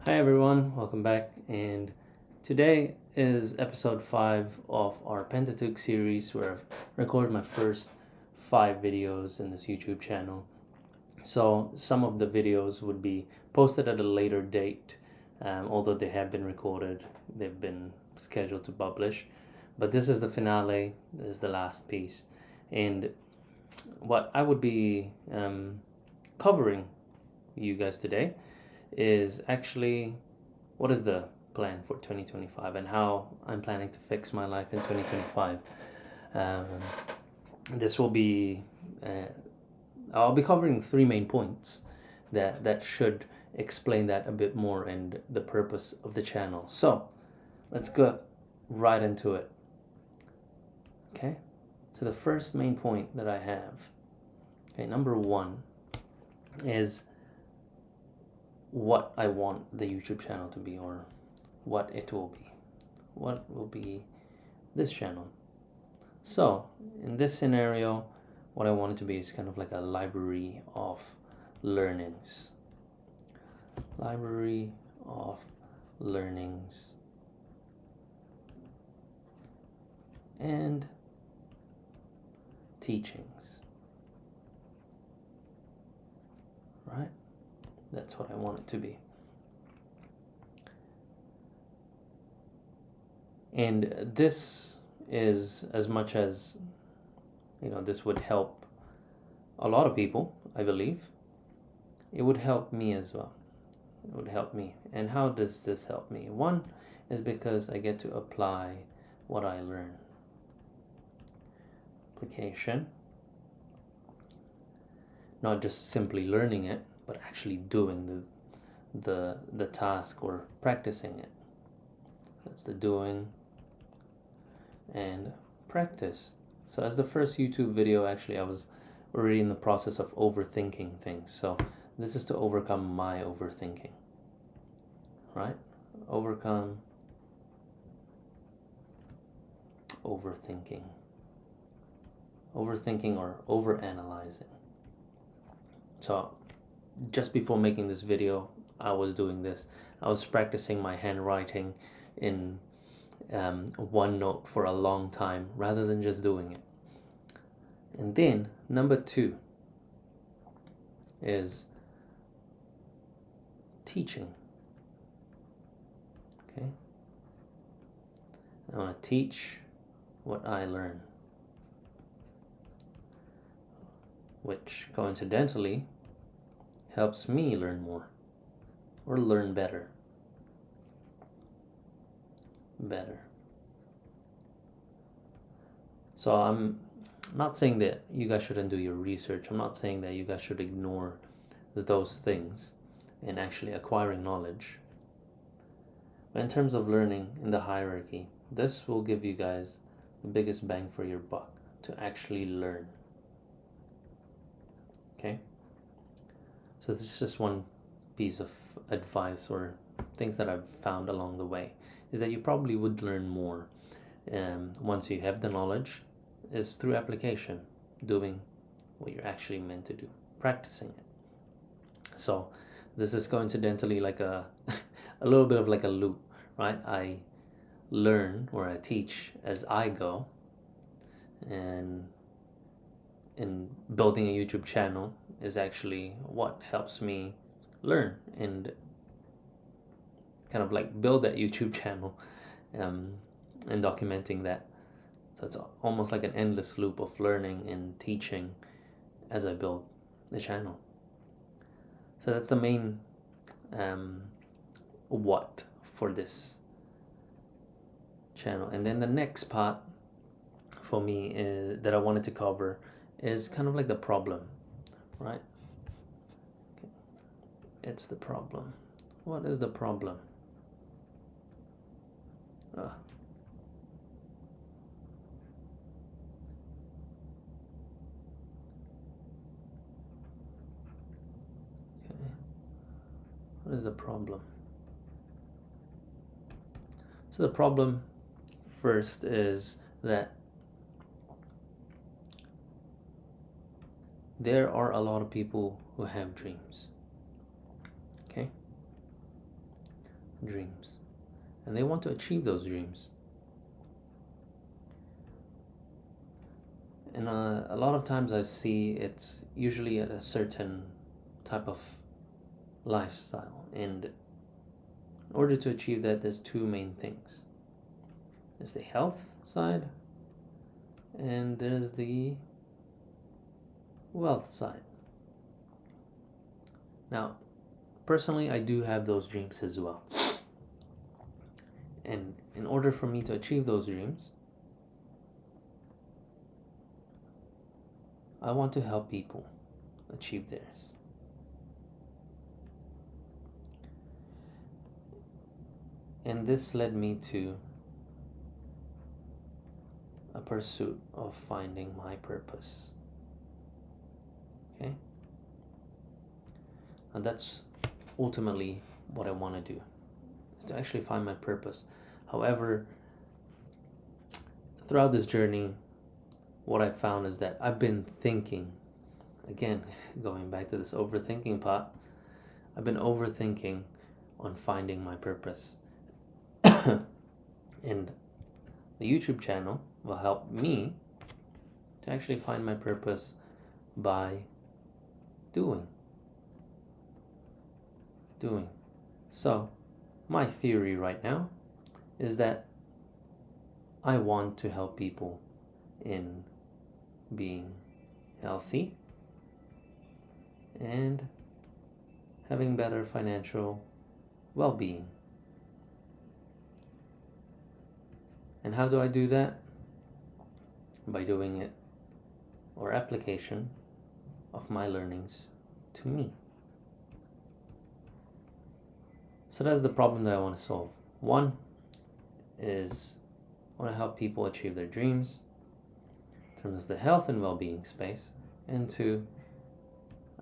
Hi everyone, welcome back. And today is episode 5 of our Pentateuch series where I've recorded my first 5 videos in this YouTube channel. So some of the videos would be posted at a later date, although they have been recorded, they've been scheduled to publish. But this is the finale, this is the last piece. And what I would be covering you guys today is actually what is the plan for 2025 and how I'm planning to fix my life in 2025. Um, this will be, I'll be covering 3 main points that should explain that a bit more and the purpose of the channel. So let's go right into it. Okay, so the first main point that I have, okay, number 1 is what I want the YouTube channel to be, or what it will be. What will be this channel? So in this scenario, what I want it to be is kind of like a library of learnings. Library of learnings and teachings. Right? That's what I want it to be. And this is, as much as, this would help a lot of people, I believe, it would help me as well. It would help me. And how does this help me? One is because I get to apply what I learn. Application. Not just simply learning it, but actually doing the task or practicing it. That's the doing and practice. So as the first YouTube video, actually I was already in the process of overthinking things. So this is to overcome my overthinking. Right? Overcome overthinking. Overthinking or overanalyzing. So just before making this video, I was doing this. I was practicing my handwriting in OneNote for a long time rather than just doing it. And then number 2 is teaching. Okay, I want to teach what I learn, which coincidentally helps me learn more or learn better. So I'm not saying that you guys shouldn't do your research. I'm not saying that you guys should ignore those things in actually acquiring knowledge. But in terms of learning in the hierarchy, this will give you guys the biggest bang for your buck to actually learn. Okay? So this is just one piece of advice or things that I've found along the way, is that you probably would learn more once you have the knowledge, is through application, doing what you're actually meant to do, practicing it. So this is coincidentally like a little bit of like a loop, right? I learn or I teach as I go, and in building a YouTube channel is actually what helps me learn and kind of like build that YouTube channel and documenting that. So it's almost like an endless loop of learning and teaching as I build the channel. So that's the main what for this channel. And then the next part for me is, that I wanted to cover, is kind of like the problem, right? Okay. It's the problem. What is the problem? Okay. What is the problem? So the problem first is that there are a lot of people who have dreams. Okay? dreams, and they want to achieve those dreams. And a lot of times I see it's usually at a certain type of lifestyle. And in order to achieve that, there's two main things. There's the health side, and there's the wealth side. Now, personally, I do have those dreams as well. And in order for me to achieve those dreams, I want to help people achieve theirs. And this led me to a pursuit of finding my purpose. Okay? And that's ultimately what I want to do, is to actually find my purpose. However, throughout this journey, what I found is that I've been thinking, again, going back to this overthinking part, I've been overthinking on finding my purpose. And the YouTube channel will help me to actually find my purpose by doing. So, my theory right now is that I want to help people in being healthy and having better financial well-being. And how do I do that? By doing it, or application of my learnings to me. So that's the problem that I want to solve. One is I want to help people achieve their dreams in terms of the health and well-being space. And two,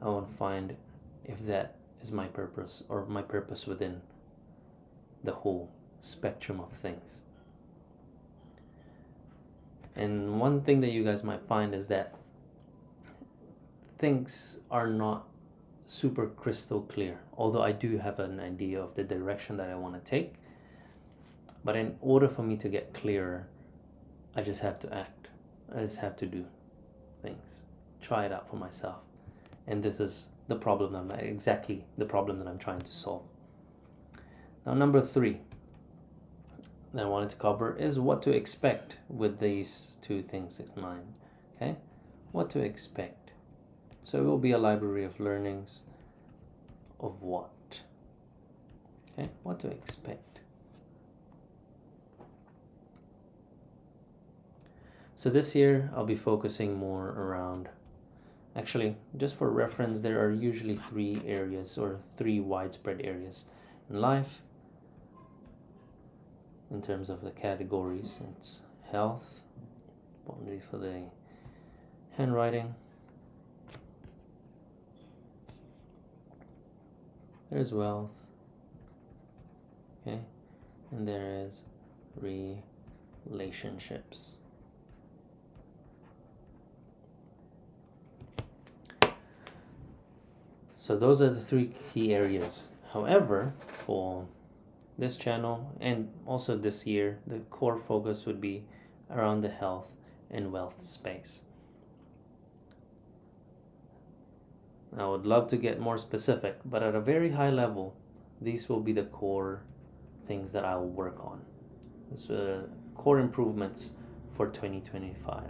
I want to find if that is my purpose, or my purpose within the whole spectrum of things. And one thing that you guys might find is that things are not super crystal clear, although I do have an idea of the direction that I want to take. But in order for me to get clearer, I just have to act. I just have to do things, try it out for myself. And this is the problem exactly the problem that I'm trying to solve. Now, number 3 that I wanted to cover is what to expect with these two things in mind. Okay, what to expect. So it will be a library of learnings of what. Okay, what to expect. So this year I'll be focusing more around, actually, just for reference, there are usually 3 areas or 3 widespread areas in life. In terms of the categories, it's health, apologies for the handwriting. There's wealth, okay, and there is relationships. So those are the 3 key areas. However, for this channel and also this year, the core focus would be around the health and wealth space. I would love to get more specific, but at a very high level, these will be the core things that I'll work on. This core improvements for 2025,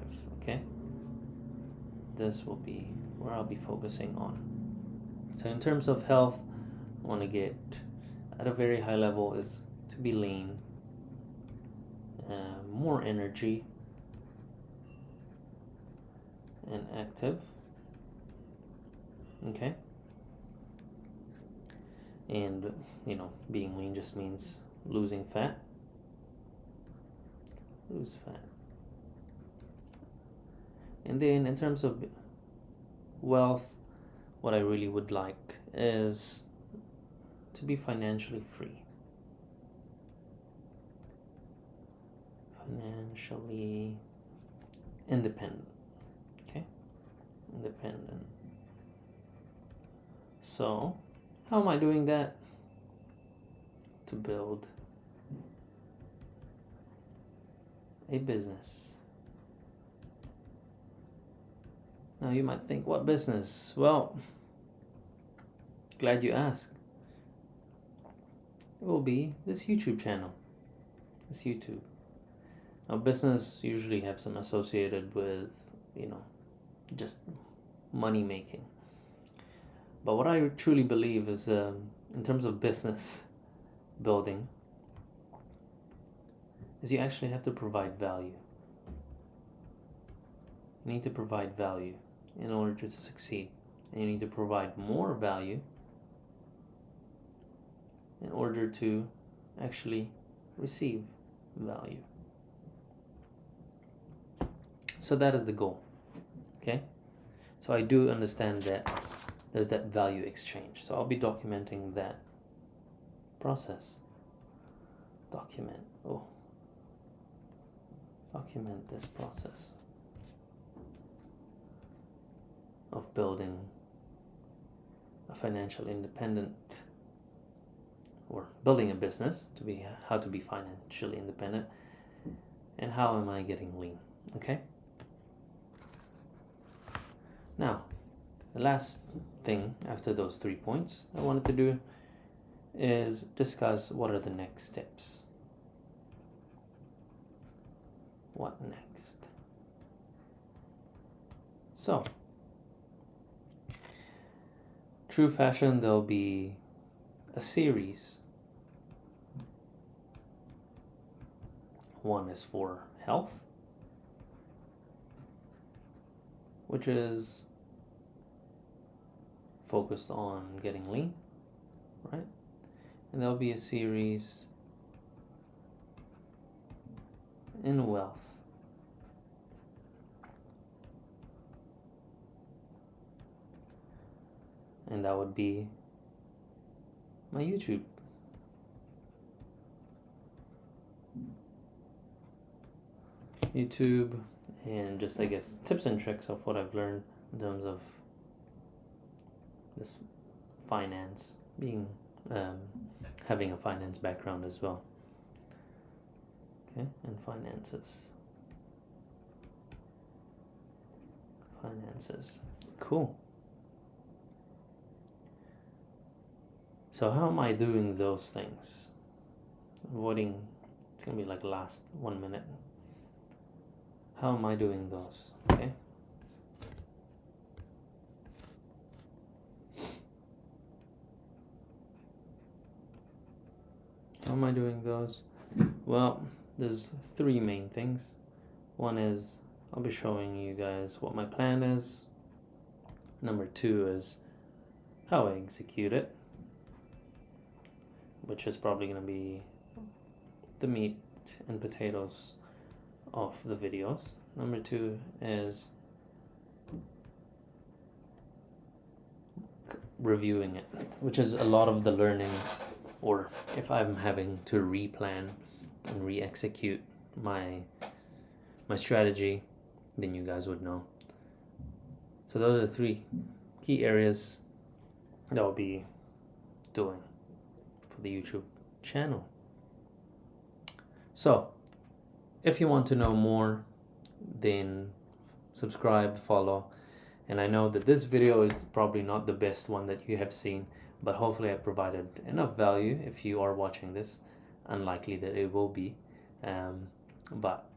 okay? This will be where I'll be focusing on. So in terms of health, I want to get at a very high level is to be lean, more energy, and active. Okay. And, being lean just means losing fat. Lose fat. And then in terms of wealth, what I really would like is to be financially free. Financially independent. Okay? Independent. So, how am I doing that? to build a business. Now you might think, what business? Well, glad you asked. It will be this YouTube channel. This YouTube. Now business usually have some associated with, just money making. But what I truly believe is in terms of business building is you actually have to provide value. You need to provide value in order to succeed. And you need to provide more value in order to actually receive value. So that is the goal. Okay? So I do understand that there's that value exchange. So I'll be documenting that process. Document this process of building a financial independent, or building a business how to be financially independent, and how am I getting lean. Okay? Now, the last thing after those 3 points I wanted to do is discuss what are the next steps. What next? So, True Fashion, there'll be a series. One is for health, which is focused on getting lean, right? And there'll be a series in wealth. And that would be my YouTube. And just, I guess, tips and tricks of what I've learned in terms of this finance, having a finance background as well. Okay, and finances. Cool. So how am I doing those things? It's gonna be like last 1 minute. How am I doing those? Okay. How am I doing those? Well, there's 3 main things. One is I'll be showing you guys what my plan is. Number 2 is how I execute it, which is probably going to be the meat and potatoes of the videos. Number 2 is reviewing it, which is a lot of the learnings, or if I'm having to replan and re-execute my strategy, then you guys would know. So those are 3 key areas that I'll be doing for the YouTube channel. So if you want to know more, then subscribe, follow. And I know that this video is probably not the best one that you have seen, but hopefully I provided enough value. If you are watching this, unlikely that it will be, but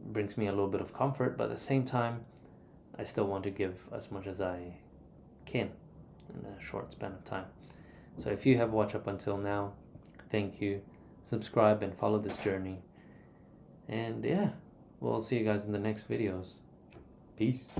brings me a little bit of comfort. But at the same time, I still want to give as much as I can in a short span of time. So if you have watched up until now, thank you. Subscribe and follow this journey. And yeah, we'll see you guys in the next videos. Peace.